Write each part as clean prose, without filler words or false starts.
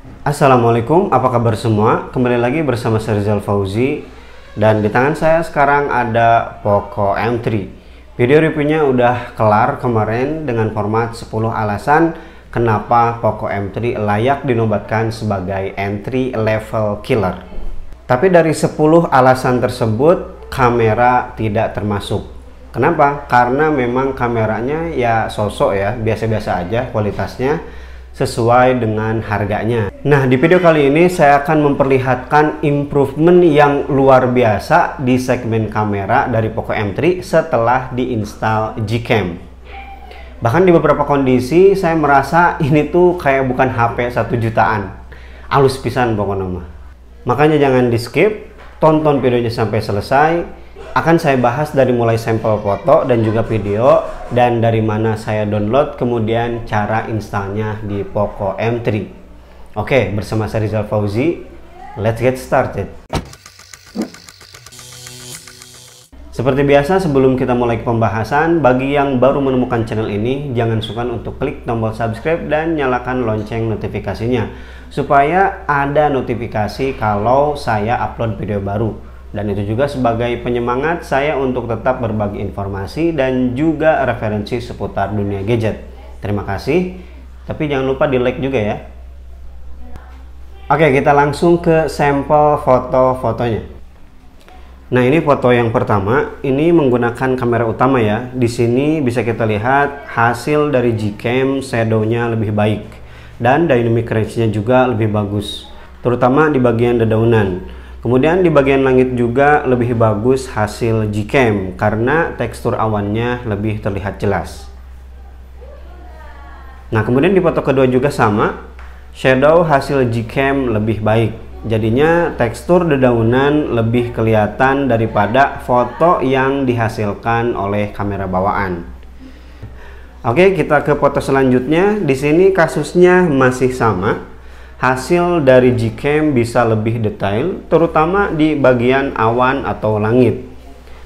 Assalamualaikum, apa kabar semua? Kembali lagi bersama saya Rizal Fauzi. Dan di tangan saya sekarang ada Poco M3. Video reviewnya udah kelar kemarin dengan format 10 alasan kenapa Poco M3 layak dinobatkan sebagai entry level killer. Tapi dari 10 alasan tersebut, kamera tidak termasuk. Kenapa? Karena memang kameranya ya sosok ya, biasa-biasa aja kualitasnya, sesuai dengan harganya. Nah, di video kali ini saya akan memperlihatkan improvement yang luar biasa di segmen kamera dari Poco M3 setelah diinstal Gcam. Bahkan di beberapa kondisi saya merasa ini tuh kayak bukan HP 1 jutaan. Alus pisan pokoknya mah. Makanya jangan di skip, tonton videonya sampai selesai. Akan saya bahas dari mulai sampel foto dan juga video, dan dari mana saya download, kemudian cara installnya di Poco M3. Oke, bersama saya Rizal Fauzi, let's get started. Seperti biasa, sebelum kita mulai ke pembahasan, bagi yang baru menemukan channel ini, jangan sukar untuk klik tombol subscribe dan nyalakan lonceng notifikasinya, supaya ada notifikasi kalau saya upload video baru. Dan itu juga sebagai penyemangat saya untuk tetap berbagi informasi dan juga referensi seputar dunia gadget. Terima kasih. Tapi jangan lupa di like juga ya. Oke, kita langsung ke sampel foto-fotonya. Nah, ini foto yang pertama. Ini menggunakan kamera utama ya. Di sini bisa kita lihat hasil dari Gcam, shadow-nya lebih baik. Dan dynamic range-nya juga lebih bagus. Terutama di bagian dedaunan. Kemudian di bagian langit juga lebih bagus hasil Gcam karena tekstur awannya lebih terlihat jelas. Nah, kemudian di foto kedua juga sama, shadow hasil Gcam lebih baik. Jadinya tekstur dedaunan lebih kelihatan daripada foto yang dihasilkan oleh kamera bawaan. Oke, kita ke foto selanjutnya. Di sini kasusnya masih sama. Hasil dari Gcam bisa lebih detail, terutama di bagian awan atau langit.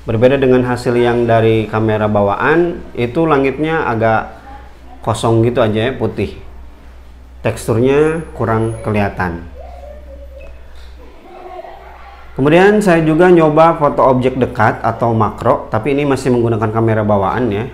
Berbeda dengan hasil yang dari kamera bawaan, itu langitnya agak kosong gitu aja ya, putih. Teksturnya kurang kelihatan. Kemudian saya juga nyoba foto objek dekat atau makro, tapi ini masih menggunakan kamera bawaan ya.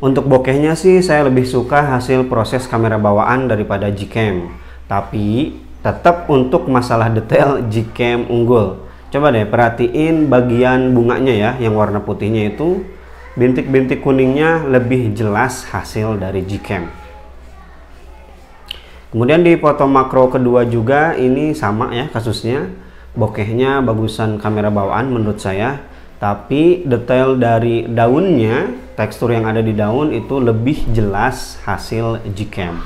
Untuk bokehnya sih saya lebih suka hasil proses kamera bawaan daripada Gcam. Tapi tetap untuk masalah detail Gcam unggul. Coba deh perhatiin bagian bunganya ya, yang warna putihnya itu bintik-bintik kuningnya lebih jelas hasil dari Gcam. Kemudian di foto makro kedua juga ini sama ya kasusnya. Bokehnya bagusan kamera bawaan menurut saya, tapi detail dari daunnya, tekstur yang ada di daun itu lebih jelas hasil Gcam.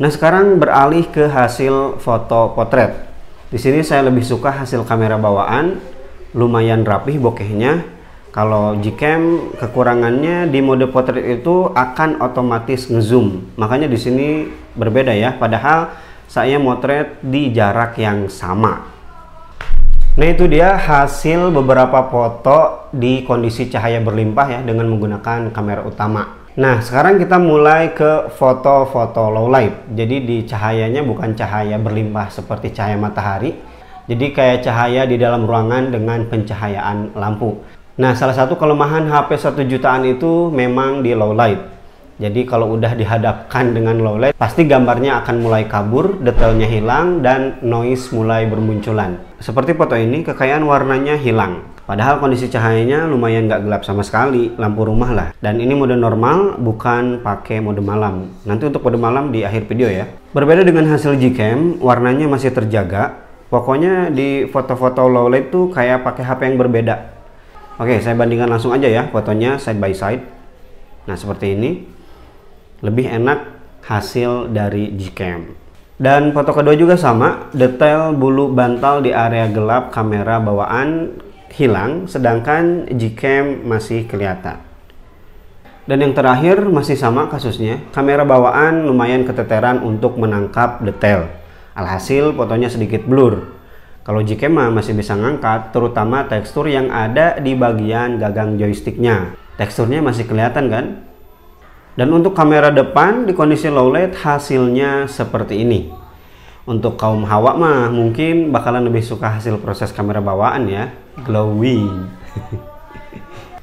Nah, sekarang beralih ke hasil foto potret. Di sini saya lebih suka hasil kamera bawaan, lumayan rapih bokehnya. Kalau Gcam kekurangannya di mode potret itu akan otomatis ngezoom. Makanya di sini berbeda ya, padahal saya motret di jarak yang sama. Nah, itu dia hasil beberapa foto di kondisi cahaya berlimpah ya dengan menggunakan kamera utama. Nah, sekarang kita mulai ke foto-foto low light. Jadi di cahayanya bukan cahaya berlimpah seperti cahaya matahari. Jadi kayak cahaya di dalam ruangan dengan pencahayaan lampu. Nah, salah satu kelemahan HP 1 jutaan itu memang di low light. Jadi kalau udah dihadapkan dengan low light, pasti gambarnya akan mulai kabur, detailnya hilang, dan noise mulai bermunculan. Seperti foto ini, kekayaan warnanya hilang. Padahal kondisi cahayanya lumayan gak gelap sama sekali, lampu rumah lah. Dan ini mode normal, bukan pakai mode malam. Nanti untuk mode malam di akhir video ya. Berbeda dengan hasil Gcam, warnanya masih terjaga. Pokoknya di foto-foto low light tuh kayak pakai HP yang berbeda. Oke, saya bandingkan langsung aja ya fotonya side by side. Nah, seperti ini. Lebih enak hasil dari Gcam. Dan foto kedua juga sama, detail bulu bantal di area gelap kamera bawaan hilang, sedangkan Gcam masih kelihatan. Dan yang terakhir masih sama kasusnya, kamera bawaan lumayan keteteran untuk menangkap detail. Alhasil fotonya sedikit blur. Kalau Gcam masih bisa ngangkat, terutama tekstur yang ada di bagian gagang joysticknya. Teksturnya masih kelihatan kan? Dan untuk kamera depan di kondisi low light hasilnya seperti ini. Untuk kaum hawa mah mungkin bakalan lebih suka hasil proses kamera bawaan ya, glowing.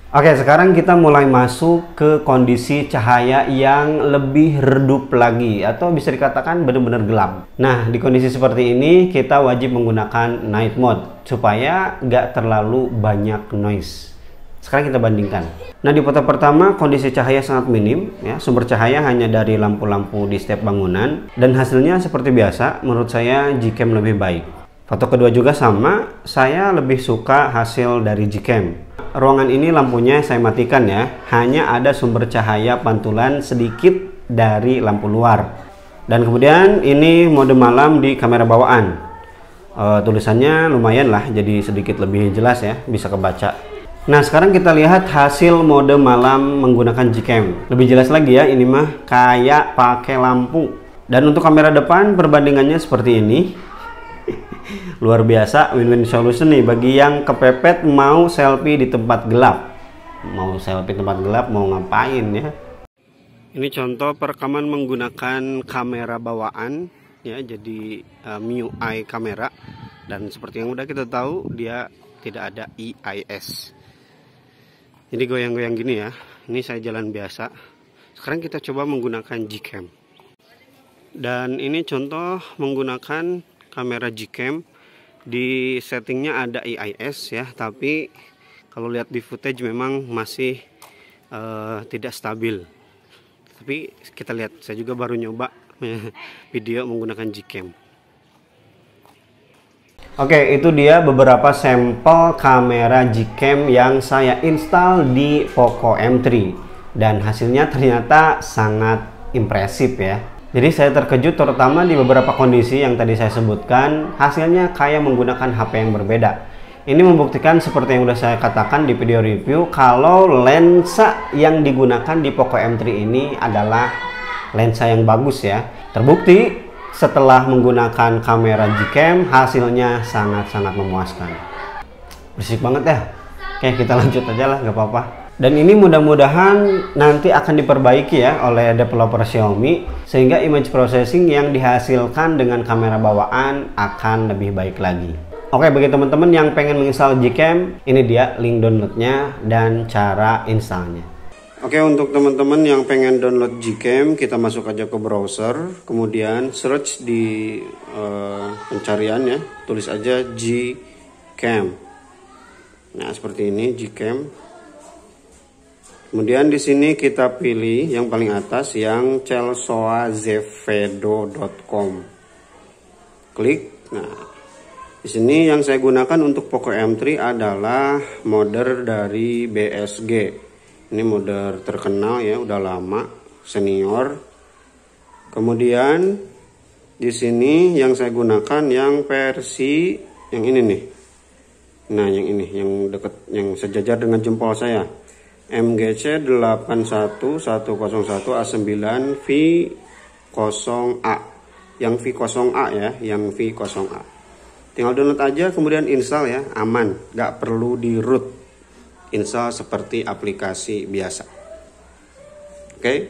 Oke, sekarang kita mulai masuk ke kondisi cahaya yang lebih redup lagi, atau bisa dikatakan benar-benar gelap. Nah, di kondisi seperti ini kita wajib menggunakan night mode supaya nggak terlalu banyak noise. Sekarang kita bandingkan. Nah, di foto pertama kondisi cahaya sangat minim ya, sumber cahaya hanya dari lampu-lampu di setiap bangunan, dan hasilnya seperti biasa menurut saya Gcam lebih baik. Foto kedua juga sama, saya lebih suka hasil dari Gcam. Ruangan ini lampunya saya matikan ya, hanya ada sumber cahaya pantulan sedikit dari lampu luar. Dan kemudian ini mode malam di kamera bawaan. Tulisannya lumayan lah, jadi sedikit lebih jelas ya, bisa kebaca. Nah, sekarang kita lihat hasil mode malam menggunakan Gcam. Lebih jelas lagi ya, ini mah kayak pakai lampu. Dan untuk kamera depan perbandingannya seperti ini. Luar biasa, win-win solution nih bagi yang kepepet mau selfie di tempat gelap. Mau selfie tempat gelap, mau ngapain ya. Ini contoh perekaman menggunakan kamera bawaan ya, jadi MIUI kamera. Dan seperti yang udah kita tahu, dia tidak ada EIS. Jadi goyang-goyang gini ya. Ini saya jalan biasa. Sekarang kita coba menggunakan Gcam. Dan ini contoh menggunakan kamera Gcam. Di settingnya ada EIS ya, tapi kalau lihat di footage memang masih tidak stabil. Tapi kita lihat, saya juga baru nyoba video menggunakan Gcam. Oke, itu dia beberapa sampel kamera Gcam yang saya install di Poco M3, dan hasilnya ternyata sangat impresif ya. Jadi saya terkejut terutama di beberapa kondisi yang tadi saya sebutkan, hasilnya kayak menggunakan HP yang berbeda. Ini membuktikan seperti yang udah saya katakan di video review, kalau lensa yang digunakan di Poco M3 ini adalah lensa yang bagus ya. Terbukti setelah menggunakan kamera Gcam, hasilnya sangat-sangat memuaskan. Berisik banget ya. Oke, kita lanjut aja lah, nggak apa-apa. Dan ini mudah-mudahan nanti akan diperbaiki ya oleh developer Xiaomi, sehingga image processing yang dihasilkan dengan kamera bawaan akan lebih baik lagi. Oke, bagi teman-teman yang pengen menginstal Gcam, ini dia link downloadnya dan cara installnya. Oke, untuk teman-teman yang pengen download Gcam, kita masuk aja ke browser, kemudian search di pencarian ya, tulis aja Gcam. Nah, seperti ini Gcam. Kemudian di sini kita pilih yang paling atas yang chelsoazevedo.com. Klik. Nah, di sini yang saya gunakan untuk Poco M3 adalah model dari BSG. Ini model terkenal ya, udah lama, senior. Kemudian di sini yang saya gunakan yang versi yang ini nih. Nah, yang ini yang dekat, yang sejajar dengan jempol saya. MGC 81101A9 V0A. Yang V0A ya, yang V0A. Tinggal download aja, kemudian install ya, aman, nggak perlu di root. Install seperti aplikasi biasa. Oke.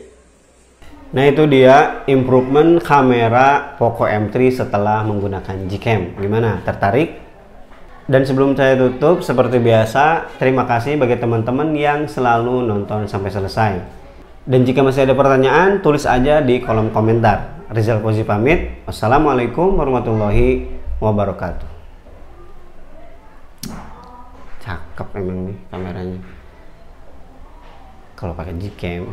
Nah, itu dia improvement kamera Poco M3 setelah menggunakan Gcam. Gimana? Tertarik? Dan sebelum saya tutup, seperti biasa, terima kasih bagi teman-teman yang selalu nonton sampai selesai. Dan jika masih ada pertanyaan, tulis aja di kolom komentar. Rizal Fauzi pamit. Wassalamualaikum warahmatullahi wabarakatuh. Cakep emang nih kameranya kalau pakai Gcam.